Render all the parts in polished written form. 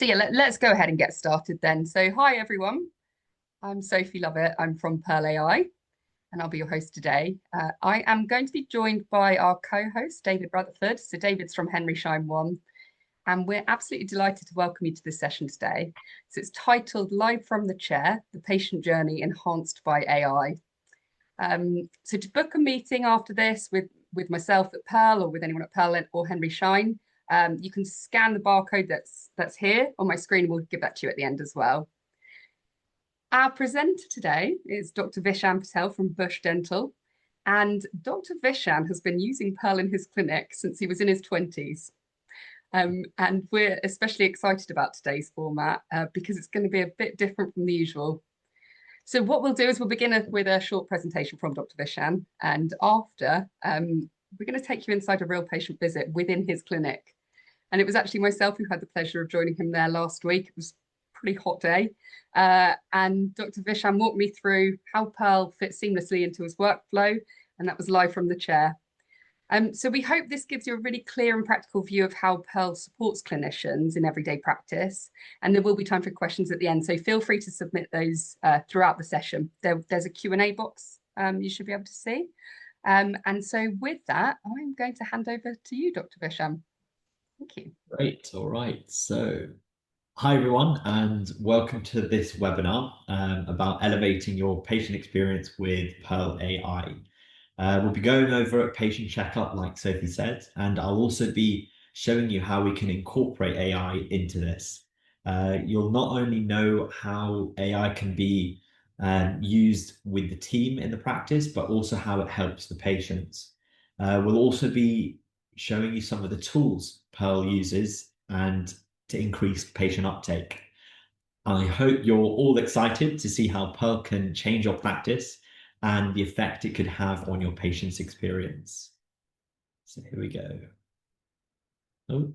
So yeah, let's go ahead and get started then. So hi everyone, I'm Sophie Lovett. I'm from Pearl AI and I'll be your host today. I am going to be joined by our co-host, David Rutherford. So David's from Henry Schein One, and we're absolutely delighted to welcome you to this session today. So it's titled Live from the Chair, The Patient Journey Enhanced by AI. So to book a meeting after this with myself at Pearl or with anyone at Pearl or Henry Schein, you can scan the barcode that's here on my screen. We'll give that to you at the end as well. Our presenter today is Dr. Vishan Patel from Bush Dental. And Dr. Vishan has been using Pearl in his clinic since he was in his 20s. And we're especially excited about today's format because it's going to be a bit different from the usual. So what we'll do is we'll begin with a short presentation from Dr. Vishan, and after, we're going to take you inside a real patient visit within his clinic. And it was actually myself who had the pleasure of joining him there last week. It was a pretty hot day. And Dr. Vishan walked me through how Pearl fits seamlessly into his workflow, and that was live from the chair. So we hope this gives you a really clear and practical view of how Pearl supports clinicians in everyday practice. And there will be time for questions at the end. So feel free to submit those throughout the session. There's a Q&A box you should be able to see. And so with that, I'm going to hand over to you, Dr. Vishan. Thank you. Great. All right. So hi, everyone, and welcome to this webinar about elevating your patient experience with Pearl AI. We'll be going over a patient checkup, like Sophie said, and I'll also be showing you how we can incorporate AI into this. You'll not only know how AI can be used with the team in the practice, but also how it helps the patients. We'll also be showing you some of the tools Pearl uses and to increase patient uptake. I hope you're all excited to see how Pearl can change your practice and the effect it could have on your patient's experience. So here we go. Oh.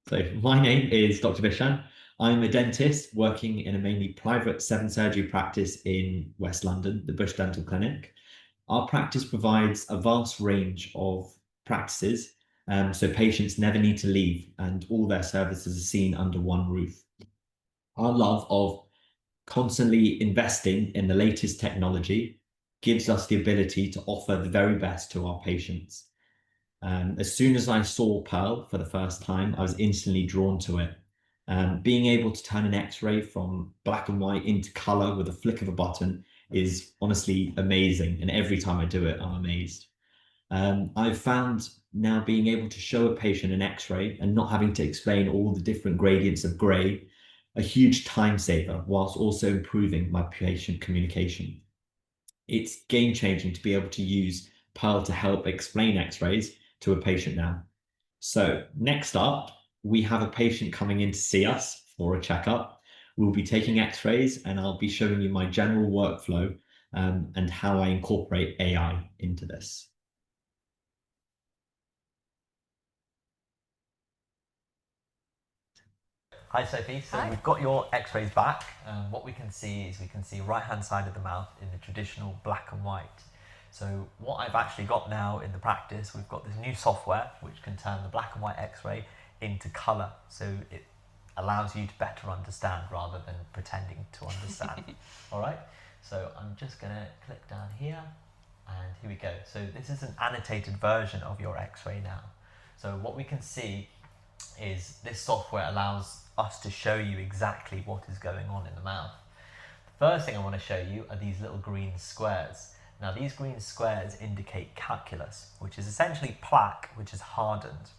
So my name is Dr. Vishan. I'm a dentist working in a mainly private 7-surgery practice in West London, the Bush Dental Clinic. Our practice provides a vast range of practices, so patients never need to leave and all their services are seen under one roof. Our love of constantly investing in the latest technology gives us the ability to offer the very best to our patients. As soon as I saw Pearl for the first time, I was instantly drawn to it. Being able to turn an X-ray from black and white into color with a flick of a button is honestly amazing. And every time I do it, I'm amazed. I've found now being able to show a patient an X-ray and not having to explain all the different gradients of gray, a huge time saver, whilst also improving my patient communication. It's game-changing to be able to use Pearl to help explain X-rays to a patient now. So next up, we have a patient coming in to see us for a checkup. We'll be taking X-rays and I'll be showing you my general workflow and how I incorporate AI into this. Hi Sophie, so Hi. we've got your x-rays back. What we can see is we can see right hand side of the mouth in the traditional black and white. So what I've actually got now in the practice, we've got this new software which can turn the black and white x-ray into colour. So it allows you to better understand rather than pretending to understand. All right, so I'm just going to click down here and here we go. So this is an annotated version of your x-ray now. So what we can see is this software allows us to show you exactly what is going on in the mouth. The first thing I want to show you are these little green squares. Now these green squares indicate calculus, which is essentially plaque which is hardened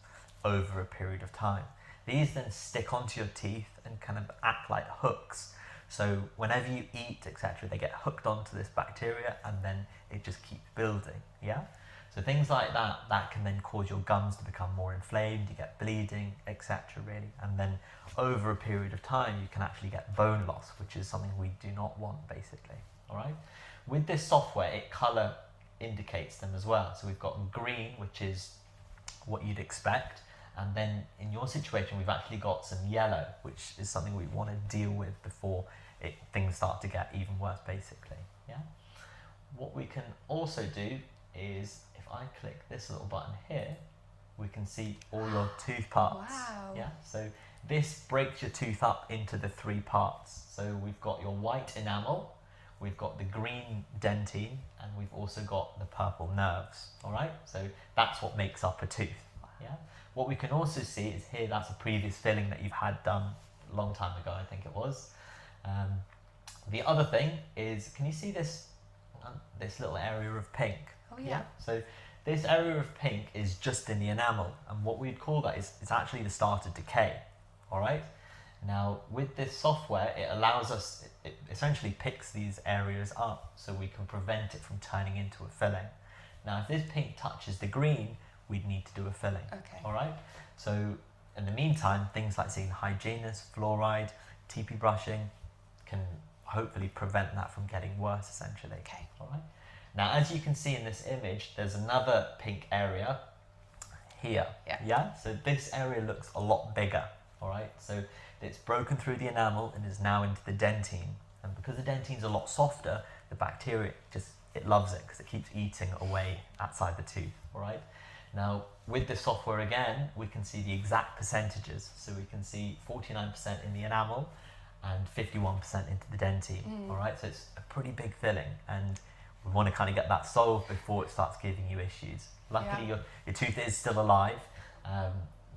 over a period of time. These then stick onto your teeth and kind of act like hooks. So whenever you eat, etc., they get hooked onto this bacteria and then it just keeps building, yeah? So things like that can then cause your gums to become more inflamed, you get bleeding, etc. really. And then over a period of time, you can actually get bone loss, which is something we do not want, basically, all right? With this software, it color indicates them as well. So we've got green, which is what you'd expect. And then in your situation, we've actually got some yellow, which is something we want to deal with before things start to get even worse, basically, yeah? What we can also do is, if I click this little button here, we can see all your tooth parts. Wow. Yeah, so This breaks your tooth up into the three parts. So we've got your white enamel, we've got the green dentine, and we've also got the purple nerves. All right, so that's what makes up a tooth. Yeah. What we can also see is here, that's a previous filling that you've had done a long time ago, I think it was. The other thing is, can you see this little area of pink? Oh yeah. So this area of pink is just in the enamel, and what we'd call that is it's actually the start of decay. All right. Now with this software, it allows us, it essentially picks these areas up so we can prevent it from turning into a filling. Now if this pink touches the green, we'd need to do a filling. Okay. All right. So in the meantime, things like seeing the hygienist, fluoride, TP brushing can hopefully prevent that from getting worse, essentially. Okay. All right. Now, as you can see in this image, there's another pink area here. Yeah. So this area looks a lot bigger. All right. So it's broken through the enamel and is now into the dentine. And because the dentine's a lot softer, the bacteria it loves it because it keeps eating away outside the tooth. All right. Now, with this software again, we can see the exact percentages. So we can see 49% in the enamel and 51% into the dentine. All right, so it's a pretty big filling, and we want to kind of get that solved before it starts giving you issues. Luckily, your tooth is still alive,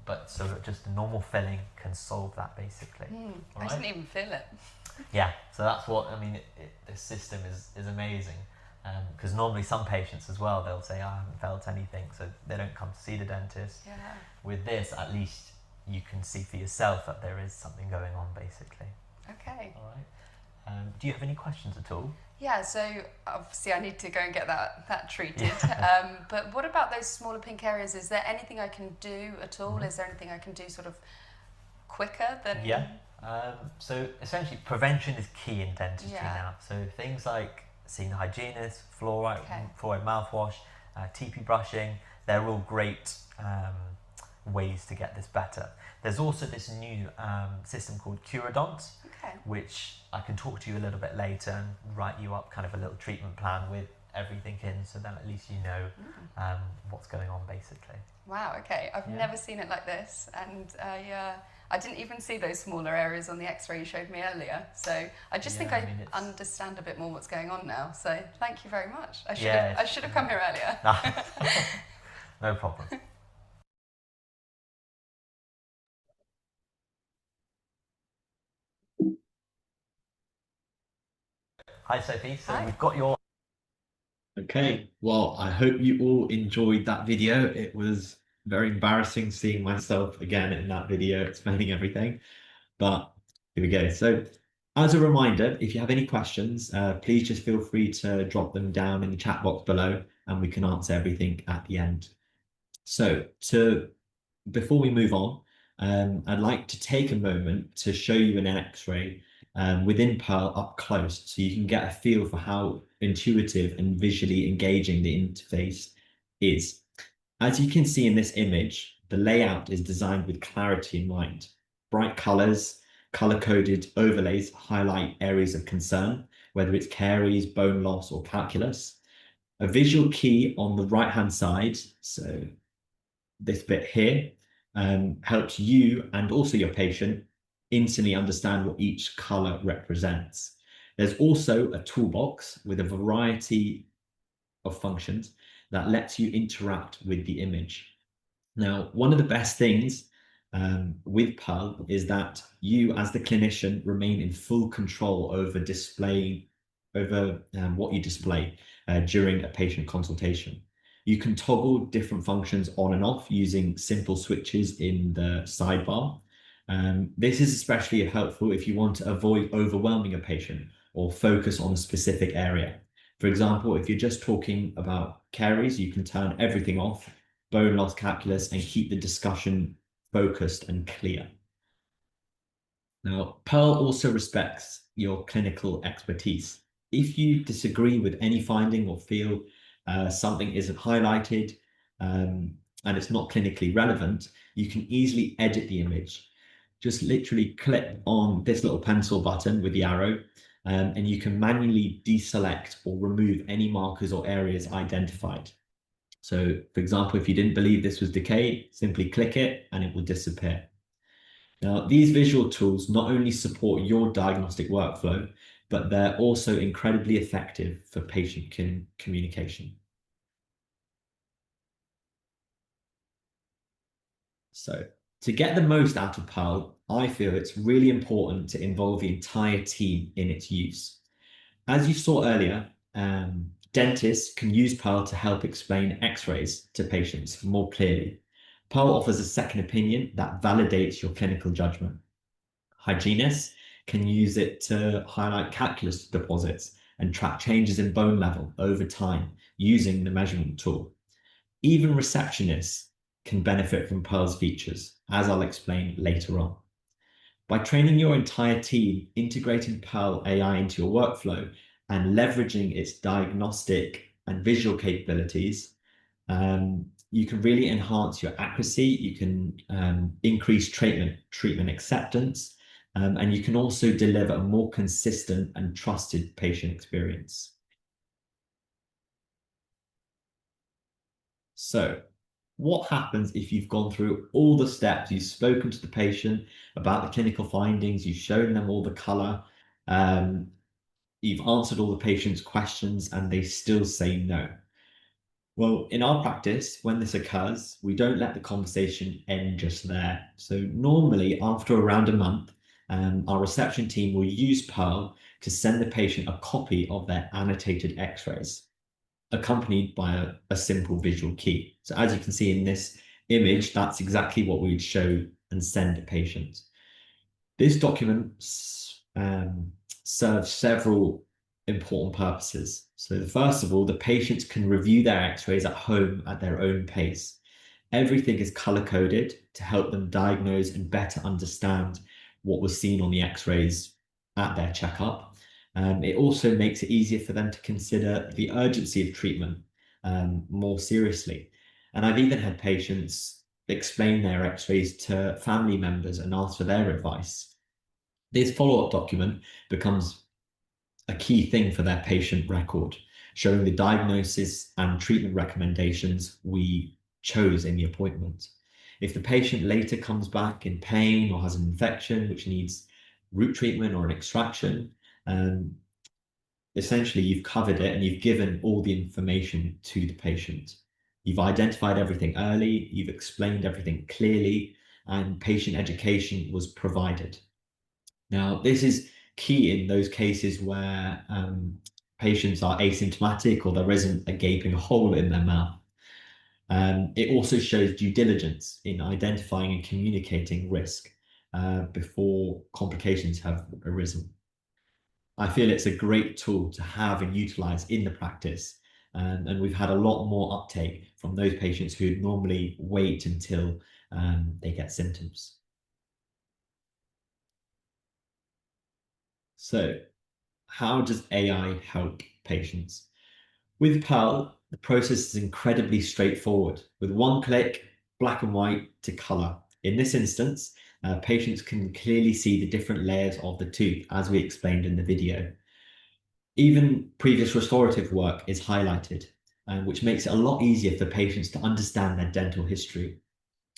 but so just a normal filling can solve that basically. I didn't even feel it. Yeah, so that's what, I mean, this system is amazing. Because normally some patients as well, they'll say, I haven't felt anything, so they don't come to see the dentist. Yeah. With this, at least you can see for yourself that there is something going on, basically. Okay. All right. Do you have any questions at all? Yeah, so obviously I need to go and get that treated. But what about those smaller pink areas? Is there anything I can do at all? Is there anything I can do sort of quicker than... Yeah. So essentially prevention is key in dentistry now. So things like seeing the hygienist, fluoride mouthwash, TP brushing, they're all great ways to get this better. There's also this new system called Curodont, which I can talk to you a little bit later and write you up kind of a little treatment plan with everything in, so then at least you know what's going on basically. Wow, okay. I've never seen it like this, and I didn't even see those smaller areas on the x-ray you showed me earlier, so I just think I understand a bit more what's going on now, so thank you very much. I should have come here earlier. No problem. Hi Sophie, so we've got your... Okay, well, I hope you all enjoyed that video. It was very embarrassing seeing myself again in that video explaining everything, but here we go. So as a reminder, if you have any questions, please just feel free to drop them down in the chat box below and we can answer everything at the end. So before we move on, I'd like to take a moment to show you an x-ray within Pearl up close so you can get a feel for how intuitive and visually engaging the interface is. As you can see in this image, the layout is designed with clarity in mind. Bright colors, color-coded overlays highlight areas of concern, whether it's caries, bone loss, or calculus. A visual key on the right-hand side, so this bit here, helps you and also your patient instantly understand what each color represents. There's also a toolbox with a variety of functions that lets you interact with the image. Now, one of the best things with Pearl is that you as the clinician remain in full control over what you display during a patient consultation. You can toggle different functions on and off using simple switches in the sidebar. This is especially helpful if you want to avoid overwhelming a patient or focus on a specific area. For example, if you're just talking about caries, you can turn everything off, bone loss, calculus, and keep the discussion focused and clear. Now, Pearl also respects your clinical expertise. If you disagree with any finding or feel something isn't highlighted and it's not clinically relevant, you can easily edit the image. Just literally click on this little pencil button with the arrow and you can manually deselect or remove any markers or areas identified. So, for example, if you didn't believe this was decay, simply click it and it will disappear. Now, these visual tools not only support your diagnostic workflow, but they're also incredibly effective for patient communication. So to get the most out of Pearl, I feel it's really important to involve the entire team in its use. As you saw earlier, dentists can use Pearl to help explain X-rays to patients more clearly. Pearl offers a second opinion that validates your clinical judgment. Hygienists can use it to highlight calculus deposits and track changes in bone level over time using the measurement tool. Even receptionists can benefit from Pearl's features, as I'll explain later on. By training your entire team, integrating Pearl AI into your workflow, and leveraging its diagnostic and visual capabilities, you can really enhance your accuracy, you can increase treatment acceptance, and you can also deliver a more consistent and trusted patient experience. So, what happens if you've gone through all the steps, you've spoken to the patient about the clinical findings, you've shown them all the color, you've answered all the patient's questions, and they still say no? Well, in our practice, when this occurs, we don't let the conversation end just there. So normally, after around a month, our reception team will use Pearl to send the patient a copy of their annotated X-rays, accompanied by a simple visual key. So as you can see in this image, that's exactly what we would show and send to patients. This document serves several important purposes. So first of all, the patients can review their X-rays at home at their own pace. Everything is color-coded to help them diagnose and better understand what was seen on the X-rays at their checkup. It also makes it easier for them to consider the urgency of treatment more seriously. And I've even had patients explain their X-rays to family members and ask for their advice. This follow-up document becomes a key thing for their patient record, showing the diagnosis and treatment recommendations we chose in the appointment. If the patient later comes back in pain or has an infection which needs root treatment or an extraction, essentially you've covered it and you've given all the information to the patient. You've identified everything early, you've explained everything clearly, and patient education was provided. Now, this is key in those cases where patients are asymptomatic or there isn't a gaping hole in their mouth. It also shows due diligence in identifying and communicating risk before complications have arisen. I feel it's a great tool to have and utilize in the practice. And we've had a lot more uptake from those patients who normally wait until they get symptoms. So, how does AI help patients? With Pearl, the process is incredibly straightforward. With one click, black and white to color. In this instance, patients can clearly see the different layers of the tooth, as we explained in the video. Even previous restorative work is highlighted, which makes it a lot easier for patients to understand their dental history.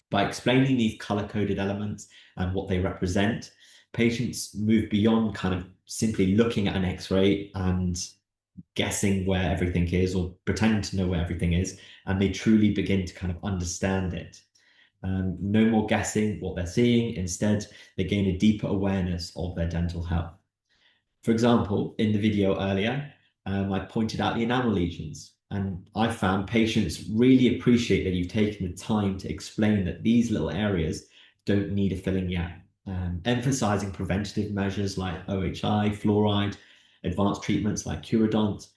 By explaining these color-coded elements and what they represent, patients move beyond kind of simply looking at an X-ray and guessing where everything is or pretending to know where everything is, and they truly begin to kind of understand it. No more guessing what they're seeing. Instead, they gain a deeper awareness of their dental health. For example, in the video earlier, I pointed out the enamel lesions, and I found patients really appreciate that you've taken the time to explain that these little areas don't need a filling yet. Emphasizing preventative measures like OHI, fluoride, advanced treatments like Curodont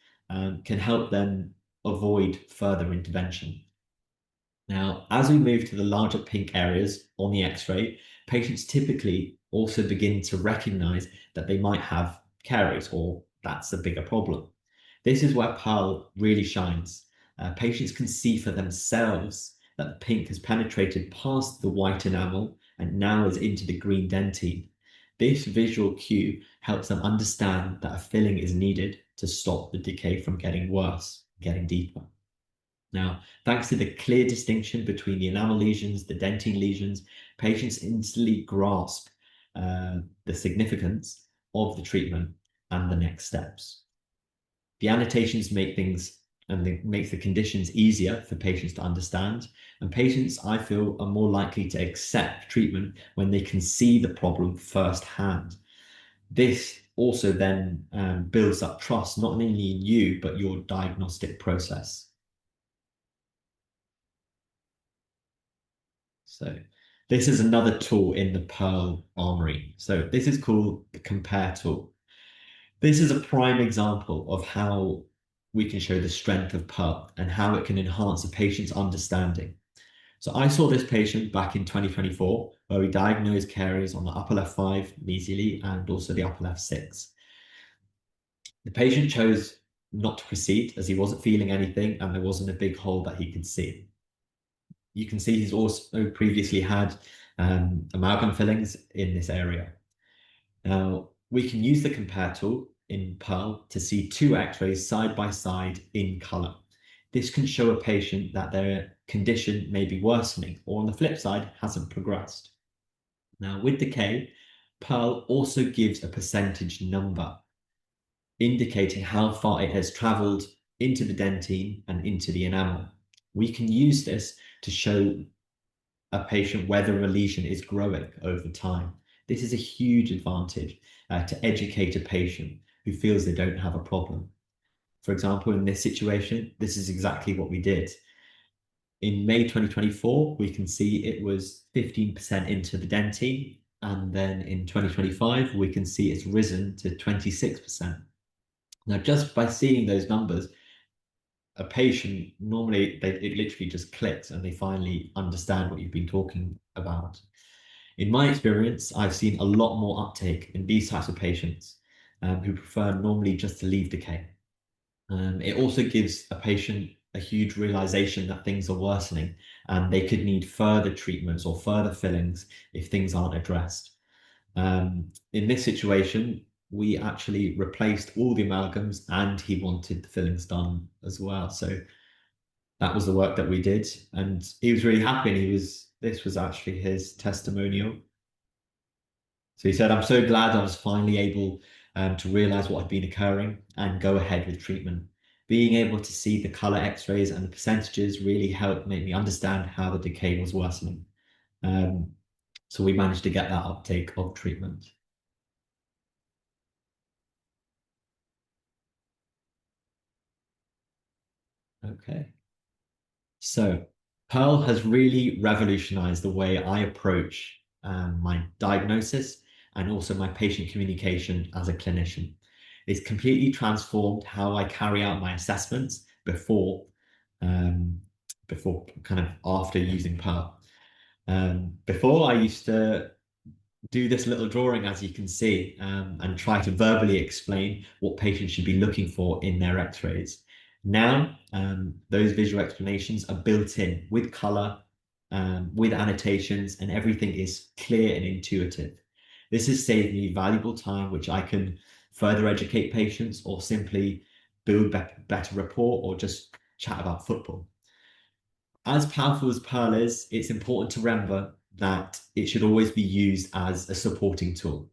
can help them avoid further intervention. Now, as we move to the larger pink areas on the X-ray, patients typically also begin to recognize that they might have caries, or that's a bigger problem. This is where Pearl really shines. Patients can see for themselves that the pink has penetrated past the white enamel and now is into the green dentine. This visual cue helps them understand that a filling is needed to stop the decay from getting worse, getting deeper. Now, thanks to the clear distinction between the enamel lesions, the dentine lesions, patients instantly grasp the significance of the treatment and the next steps. The annotations make things and it makes the conditions easier for patients to understand. And patients, I feel, are more likely to accept treatment when they can see the problem firsthand. This also then builds up trust, not only in you, but your diagnostic process. So this is another tool in the Pearl Armory. So this is called the Compare tool. This is a prime example of how we can show the strength of Pearl and how it can enhance a patient's understanding. So I saw this patient back in 2024, where we diagnosed caries on the upper left 5 mesially and also the upper left 6. The patient chose not to proceed as he wasn't feeling anything and there wasn't a big hole that he could see. You can see he's also previously had amalgam fillings in this area. Now, we can use the Compare tool in Pearl to see 2 x-rays side by side in color. This can show a patient that their condition may be worsening or on the flip side hasn't progressed. Now, with decay, Pearl also gives a percentage number indicating how far it has traveled into the dentine and into the enamel. We can use this to show a patient whether a lesion is growing over time. This is a huge advantage to educate a patient who feels they don't have a problem. For example, in this situation, this is exactly what we did. In May 2024, we can see it was 15% into the dentine, and then in 2025, we can see it's risen to 26%. Now, just by seeing those numbers, a patient, normally it literally just clicks and they finally understand what you've been talking about. In my experience, I've seen a lot more uptake in these types of patients who prefer normally just to leave decay. It also gives a patient a huge realization that things are worsening and they could need further treatments or further fillings if things aren't addressed. In this situation, we actually replaced all the amalgams and he wanted the fillings done as well. So that was the work that we did, and he was really happy. And this was actually his testimonial. So he said, "I'm so glad I was finally able to realize what had been occurring and go ahead with treatment. Being able to see the color x-rays and the percentages really helped make me understand how the decay was worsening." So we managed to get that uptake of treatment. Okay. So Pearl has really revolutionized the way I approach my diagnosis and also my patient communication as a clinician. It's completely transformed how I carry out my assessments before kind of after using Pearl. Before I used to do this little drawing, as you can see, and try to verbally explain what patients should be looking for in their x-rays. Now, those visual explanations are built in with color, with annotations, and everything is clear and intuitive. This has saved me valuable time, which I can further educate patients or simply build better rapport or just chat about football. As powerful as Pearl is, it's important to remember that it should always be used as a supporting tool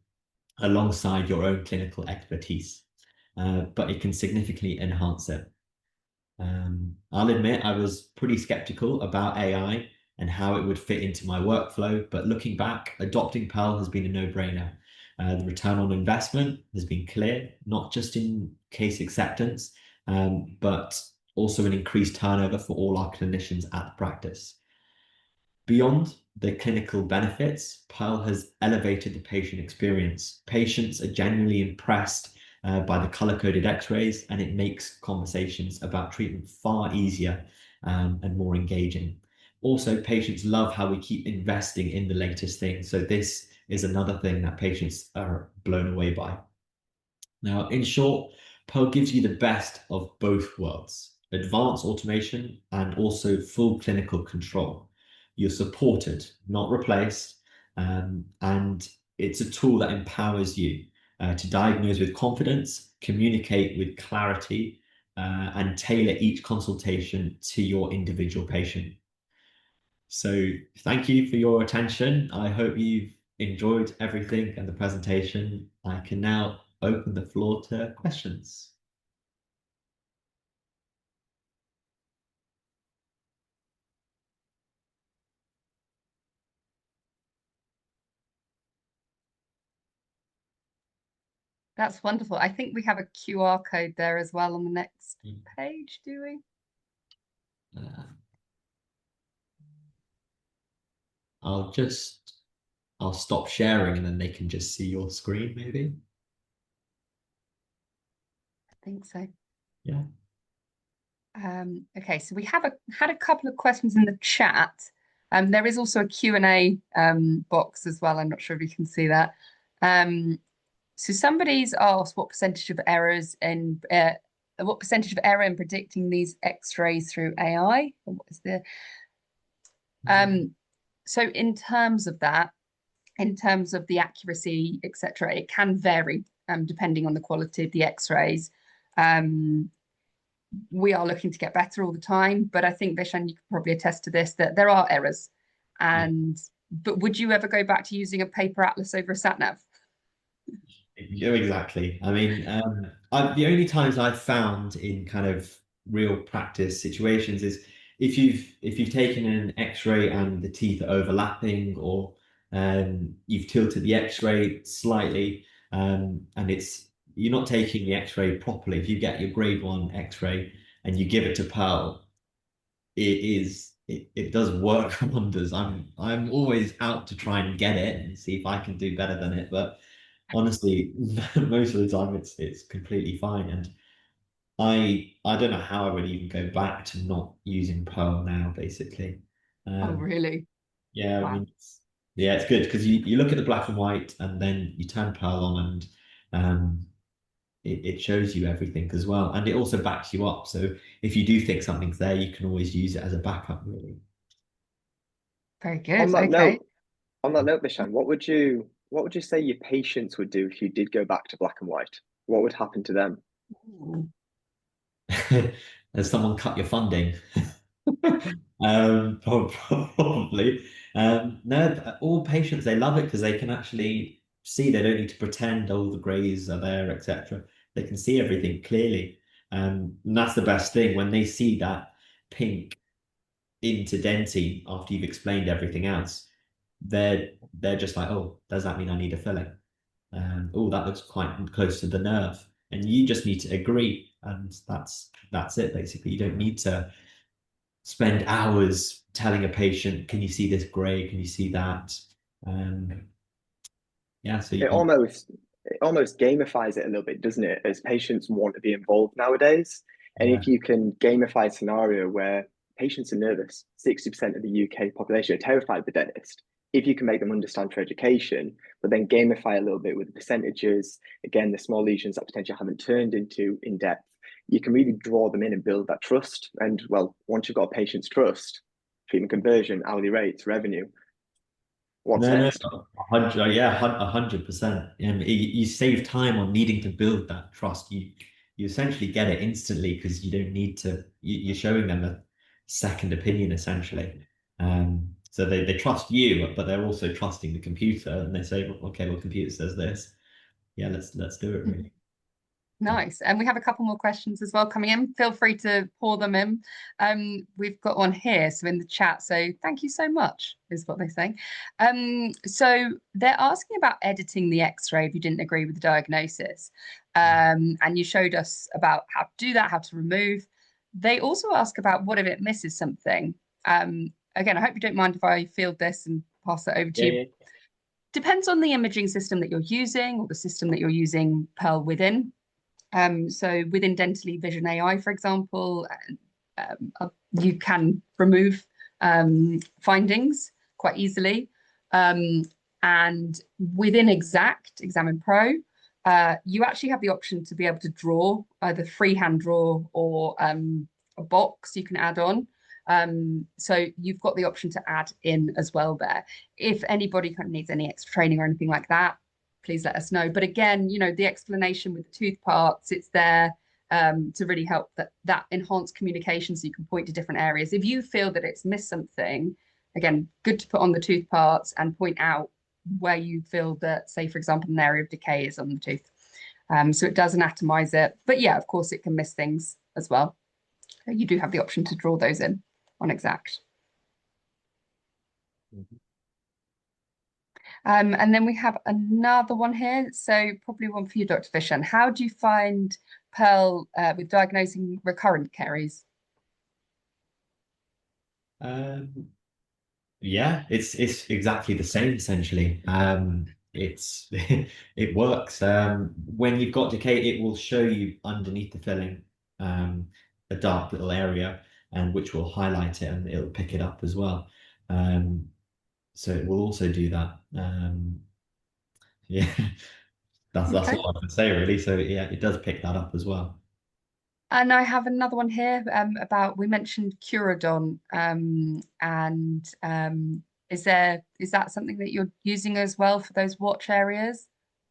alongside your own clinical expertise, but it can significantly enhance it. I'll admit I was pretty skeptical about AI and how it would fit into my workflow, but looking back, adopting Pearl has been a no-brainer. The return on investment has been clear, not just in case acceptance, but also an increased turnover for all our clinicians at the practice. Beyond the clinical benefits, Pearl has elevated the patient experience. Patients are genuinely impressed by the color-coded x-rays, and it makes conversations about treatment far easier and more engaging. Also, patients love how we keep investing in the latest things. So this is another thing that patients are blown away by. Now, in short, Pearl gives you the best of both worlds, advanced automation and also full clinical control. You're supported, not replaced, and it's a tool that empowers you to diagnose with confidence, communicate with clarity, and tailor each consultation to your individual patient. So thank you for your attention. I hope you've enjoyed everything and the presentation. I can now open the floor to questions. That's wonderful. I think we have a QR code there as well on the next page, do we? I'll stop sharing and then they can just see your screen, maybe. I think so. Yeah. Okay, so we have had a couple of questions in the chat. There is also a Q&A box as well. I'm not sure if you can see that. So somebody's asked what percentage of errors in what percentage of error in predicting these X-rays through AI? Or what is the so in terms of that, in terms of the accuracy, etc., it can vary depending on the quality of the X-rays. We are looking to get better all the time, but I think Vishan, you could probably attest to this, that there are errors. But would you ever go back to using a paper atlas over a sat nav? Yeah, exactly. I mean, the only times I've found in kind of real practice situations is if you've taken an X-ray and the teeth are overlapping, or you've tilted the X-ray slightly, and you're not taking the X-ray properly. If you get your grade 1 X-ray and you give it to Pearl, it does work wonders. I'm always out to try and get it and see if I can do better than it, but honestly, most of the time it's completely fine. And I don't know how I would even go back to not using Pearl now, basically. Oh, really? Yeah, Wow. I mean, it's good because you look at the black and white and then you turn Pearl on and it shows you everything as well. And it also backs you up. So if you do think something's there, you can always use it as a backup, really. Very good. On that Okay. note, Vishan, what would you say your patients would do if you did go back to black and white? What would happen to them? Has someone cut your funding? Probably. No, all patients, they love it because they can actually see. They don't need to pretend all the grays are there, etc. They can see everything clearly. And that's the best thing when they see that pink into dentine after you've explained everything else. They're just like, oh, does that mean I need a filling? Oh, that looks quite close to the nerve. And you just need to agree, and that's it basically. You don't need to spend hours telling a patient, can you see this gray? Can you see that? Yeah, so It almost gamifies it a little bit, doesn't it? As patients want to be involved nowadays. And yeah. if you can gamify a scenario where patients are nervous, 60% of the UK population are terrified of the dentist. If you can make them understand for education, but then gamify a little bit with the percentages, again, the small lesions that potentially haven't turned into in depth, you can really draw them in and build that trust. And well, once you've got a patient's trust, treatment conversion, hourly rates, revenue, what's No, next? 100, yeah, 100%. And you save time on needing to build that trust. You essentially get it instantly because you don't need to. You're showing them a second opinion essentially. So they trust you, but they're also trusting the computer, and they say, okay, well, computer says this. Yeah, let's do it really. Nice. And we have a couple more questions as well coming in. Feel free to pour them in. We've got one here, so in the chat. So thank you so much, is what they're saying. So they're asking about editing the X-ray if you didn't agree with the diagnosis. And you showed us about how to do that, how to remove. They also ask about what if it misses something. Again, I hope you don't mind if I field this and pass it over to you. Depends on the imaging system that you're using or the system that you're using Pearl within. So within Dentally Vision AI, for example, you can remove findings quite easily. And within Examine Pro, you actually have the option to be able to draw either freehand draw or a box you can add on. So you've got the option to add in as well there. If anybody kind of needs any extra training or anything like that, please let us know. But again, you know, the explanation with the tooth parts, it's there to really help that enhanced communication, so you can point to different areas. If you feel that it's missed something, again, good to put on the tooth parts and point out where you feel that, say, for example, an area of decay is on the tooth. So it does anatomize it. But yeah, of course, it can miss things as well. You do have the option to draw those in on Exact. And then we have another one here. So probably one for you, Dr. Vishan. How do you find Pearl with diagnosing recurrent caries? Yeah, it's exactly the same essentially. It's it works. When you've got decay, it will show you underneath the filling a dark little area, and which will highlight it, and it'll pick it up as well. So it will also do that. Yeah, that's Okay. all I can say really. So yeah, it does pick that up as well. And I have another one here about, we mentioned Curodon, and is that something that you're using as well for those watch areas,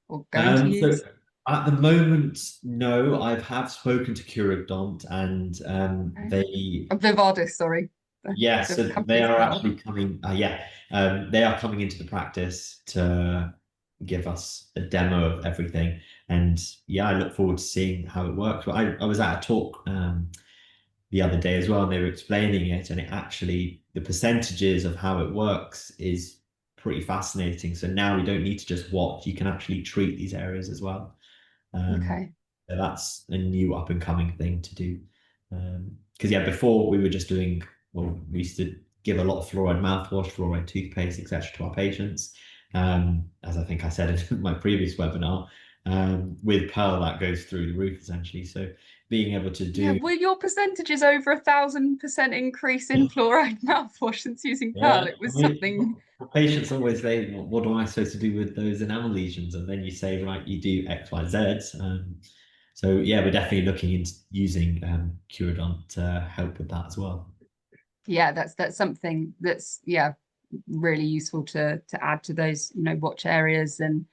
or going to So use? at the moment, no, I have spoken to Curodont, and they Vivardis, sorry. yeah, The so they company's are Vivardis. actually coming. They are coming into the practice to give us a demo of everything, and yeah, I look forward to seeing how it works. But I was at a talk the other day as well, and they were explaining it, and it actually, the percentages of how it works is pretty fascinating. So now we don't need to just watch; you can actually treat these areas as well. Okay. So that's a new up and coming thing to do. Because yeah, before we were just doing, well, we used to give a lot of fluoride mouthwash, fluoride toothpaste, etc. to our patients. As I think I said in my previous webinar, with Pearl that goes through the roof essentially. So being able to Yeah, do, well, your percentage is over 1,000% increase in fluoride mouthwash since using Pearl. yeah, It I was mean, something. patients always say, what am I supposed to do with those enamel lesions? And then you say, right, you do X, Y, Z. So yeah, we're definitely looking into using Curodont to help with that as well. Yeah, that's something that's, yeah, really useful to add to those, watch areas, and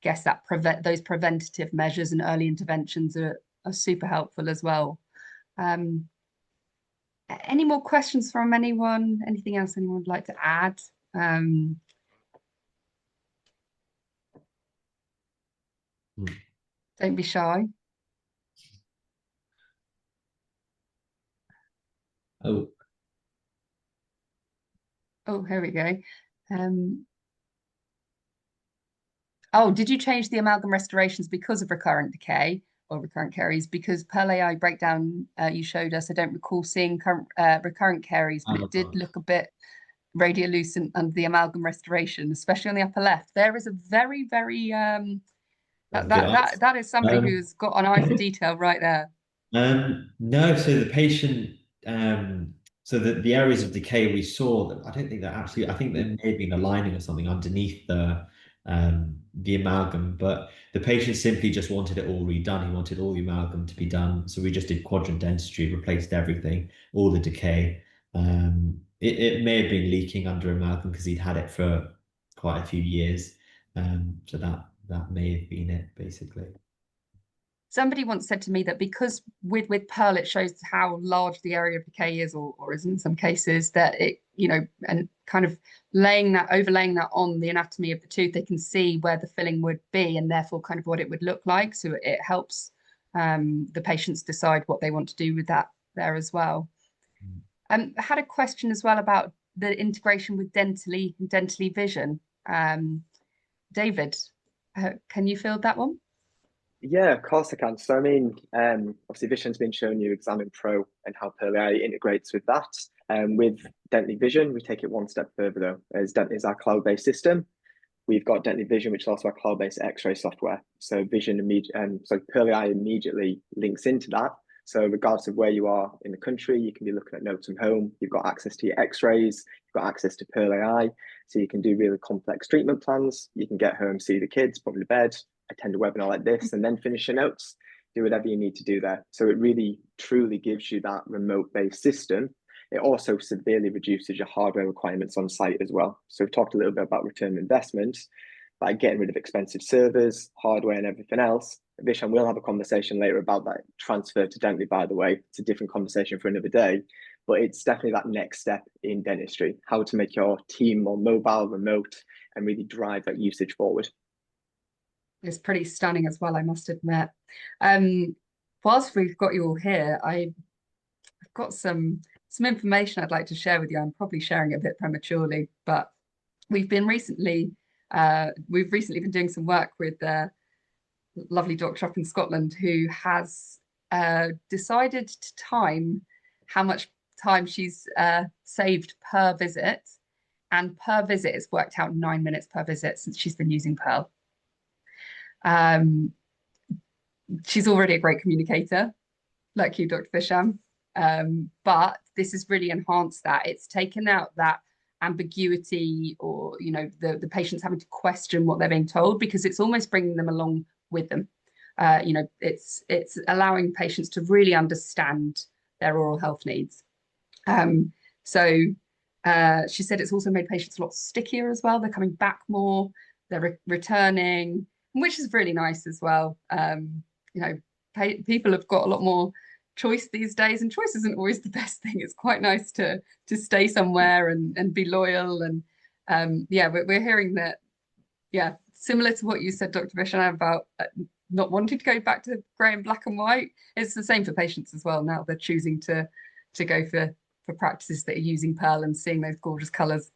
guess that those preventative measures and early interventions are super helpful as well. Any more questions from anyone? Anything else anyone would like to add? Don't be shy. Oh, Oh, here we go. Oh, did you change the amalgam restorations because of recurrent decay or recurrent caries? Because Pearl AI breakdown you showed us, I don't recall seeing recurrent caries, but it did look a bit radiolucent under the amalgam restoration, especially on the upper left. There is a very, very that's a good answer. that is somebody who's got an eye for detail right there. No, so the patient, so the areas of decay we saw, that I don't think that actually, I think there may have been a lining or something underneath the amalgam, but the patient simply just wanted it all redone. He wanted all the amalgam to be done. So we just did quadrant dentistry, replaced everything, all the decay. It may have been leaking under amalgam because he'd had it for quite a few years. So that may have been it, basically. Somebody once said to me that because with Pearl, it shows how large the area of decay is, or is in some cases, that it, and kind of overlaying that on the anatomy of the tooth, they can see where the filling would be and therefore kind of what it would look like. So it helps the patients decide what they want to do with that there as well. I had a question as well about the integration with dentally vision. David, can you field that one? Yeah, of course I can. So I mean, obviously Vishan's been showing you Examine Pro and how Pearl AI integrates with that. With Dentally Vision, we take it one step further though, as Dent is our cloud-based system. We've got Dentally Vision, which is also our cloud-based X-ray software. So Pearl AI immediately links into that. So regardless of where you are in the country, you can be looking at notes from home. You've got access to your X-rays. You've got access to Pearl AI, so you can do really complex treatment plans. You can get home, see the kids, put them to bed, attend a webinar like this, and then finish your notes. Do whatever you need to do there. So it really, truly gives you that remote-based system. It also severely reduces your hardware requirements on site as well. So we've talked a little bit about return on investment, by getting rid of expensive servers, hardware, and everything else. Vishan, we'll have a conversation later about that transfer to dentally, by the way. It's a different conversation for another day, but it's definitely that next step in dentistry, how to make your team more mobile, remote, and really drive that usage forward. It's pretty stunning as well, I must admit. Whilst we've got you all here, I've got some information I'd like to share with you. I'm probably sharing it a bit prematurely, but we've recently been doing some work with lovely doctor up in Scotland who has decided to time how much time she's saved per visit, and per visit it's worked out 9 minutes per visit since she's been using Pearl. She's already a great communicator, like you, Dr. Vishan, but this has really enhanced that. It's taken out that ambiguity, or the patients having to question what they're being told, because it's almost bringing them along with them. It's allowing patients to really understand their oral health needs. So she said it's also made patients a lot stickier as well. They're coming back more, they're returning, which is really nice as well. People have got a lot more choice these days, and choice isn't always the best thing. It's quite nice to stay somewhere and be loyal. And we're hearing that, similar to what you said, Dr. Vishan, about not wanting to go back to grey and black and white. It's the same for patients as well. Now they're choosing to go for practices that are using Pearl and seeing those gorgeous colours.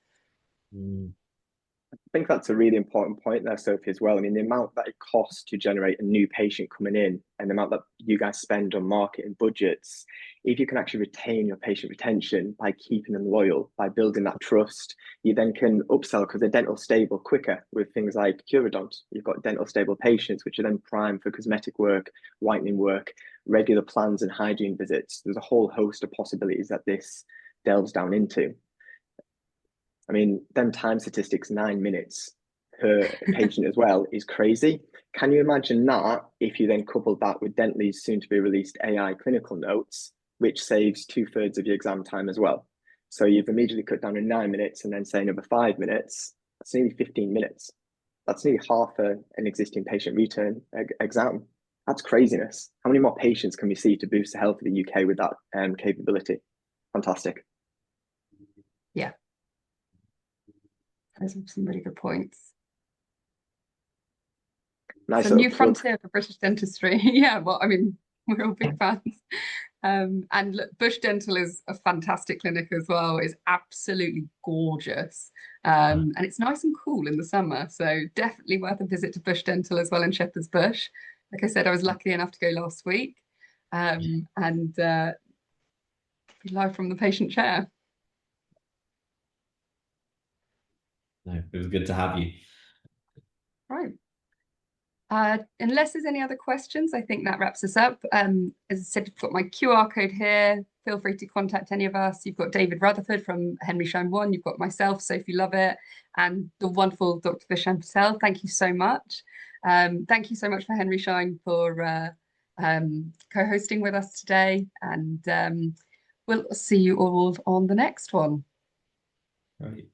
I think that's a really important point there, Sophie, as well. I mean, the amount that it costs to generate a new patient coming in and the amount that you guys spend on marketing budgets, if you can actually retain your patient retention by keeping them loyal, by building that trust, you then can upsell because they're dental stable quicker with things like Curodont. You've got dental stable patients, which are then primed for cosmetic work, whitening work, regular plans and hygiene visits. There's a whole host of possibilities that this delves down into. I mean, them time statistics, 9 minutes per patient as well, is crazy. Can you imagine that if you then couple that with Dently's soon to be released AI clinical notes, which saves 2/3 of your exam time as well? So you've immediately cut down to 9 minutes and then say another 5 minutes. That's nearly 15 minutes. That's nearly half an existing patient return exam. That's craziness. How many more patients can we see to boost the health of the UK with that capability? Fantastic. Yeah. Those are some really good points. Nice. It's a new frontier for British dentistry. Yeah, well, I mean, we're all big fans. And look, Bush Dental is a fantastic clinic as well. It's absolutely gorgeous. And it's nice and cool in the summer. So definitely worth a visit to Bush Dental as well in Shepherd's Bush. Like I said, I was lucky enough to go last week and be live from the patient chair. No, it was good to have you. Right. Unless there's any other questions, I think that wraps us up. As I said, you've got my QR code here. Feel free to contact any of us. You've got David Rutherford from Henry Schein One. You've got myself, Sophie Lovett, and the wonderful Dr. Vishan Patel. Thank you so much. Thank you so much for Henry Schein for co-hosting with us today. And we'll see you all on the next one. Right.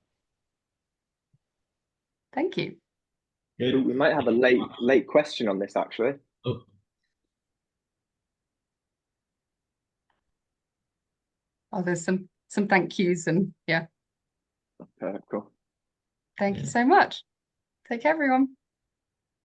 Thank you. Good. We might have a late question on this, actually. Oh. Oh, there's some thank yous, and yeah. Cool. Thank you so much. Take care, everyone.